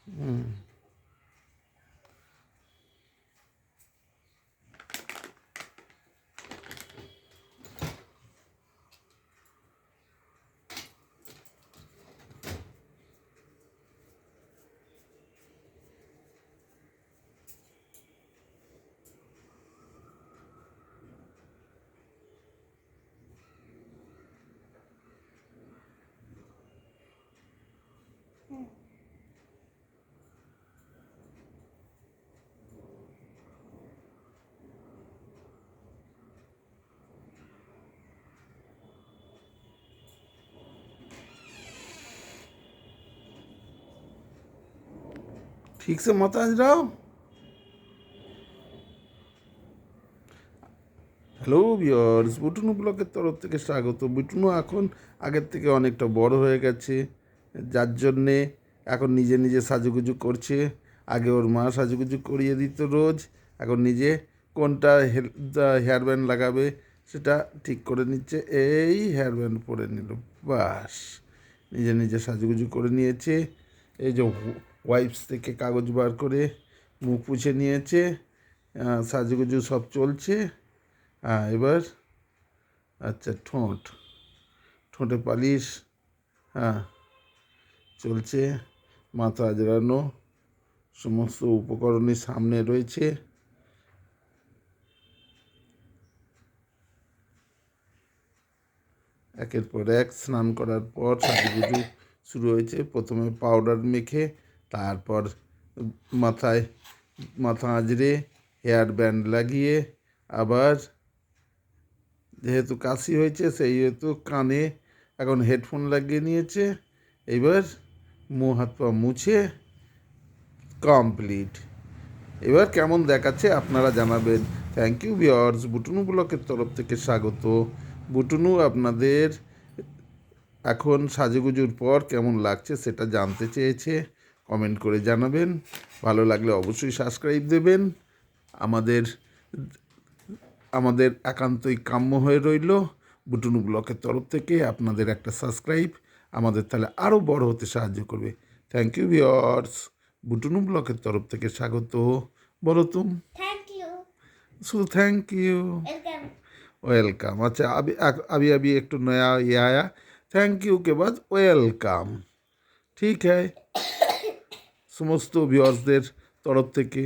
হুম। ठीक से मत আজরাও। হ্যালো ভিউয়ার্স, বুটুনু ব্লগের তরফ থেকে স্বাগত। বুটুনু এখন আগের থেকে অনেকটা বড় হয়ে গেছে, যার জন্যে এখন নিজে নিজে সাজুগুজু করছে। আগে ওর মা সাজুগুজু করিয়ে দিত রোজ, এখন নিজে কোনটা হেয়ার ব্যান্ড লাগাবে সেটা ঠিক করে নিচ্ছে। এই হেয়ার ব্যান্ড পরে নিল, বাস নিজে নিজে সাজুগুজু করে নিয়েছে। এই যে ওয়াইপস থেকে কাগজ বার করে মুখ পুছে নিয়েছে, সাজুগুজু সব চলছে। হ্যাঁ, এবার আচ্ছা ঠোঁটে পালিশ, হ্যাঁ চলছে। মাথা আজড়ানো, সমস্ত উপকরণই সামনে রয়েছে। একের পর এক স্নান করার পর সাজুগুজু শুরু হয়েছে। প্রথমে পাউডার মেখে, তারপর মাথায় মাথা আঁচড়ে হেয়ার ব্যান্ড লাগিয়ে, আবার যেহেতু কাশি হয়েছে সেই হেতু কানে এখন হেডফোন লাগিয়ে নিয়েছে। এবার মুখ হাত পা মুছে কমপ্লিট। এবার কেমন দেখাচ্ছে আপনারা জানাবেন। থ্যাংক ইউ ভিউয়ার্স, বুটুনু ব্লকের তরফ থেকে স্বাগত। বুটুনু আপনাদের এখন সাজুগুজুর পর কেমন লাগছে সেটা জানতে চেয়েছে, কমেন্ট করে জানাবেন। ভালো লাগলে অবশ্যই সাবস্ক্রাইব দেবেন। আমাদের আমাদের একান্তই কাম্য হয়ে রইল বুটুনু ব্লকের তরফ থেকে আপনাদের একটা সাবস্ক্রাইব আমাদের তাহলে আরও বড় হতে সাহায্য করবে। থ্যাংক ইউ ভিউয়ার্স, বুটুনু ব্লকের তরফ থেকে স্বাগত। বলো तुम। Thank you. Shubh thank you. Welcome. Welcome. अच्छा, अभी अभी अभी एक तो नया ये आया, थैंक यू के बाद ওয়েলকাম। ঠিক है, সমস্ত ভিউয়ার্সদের তরফ থেকে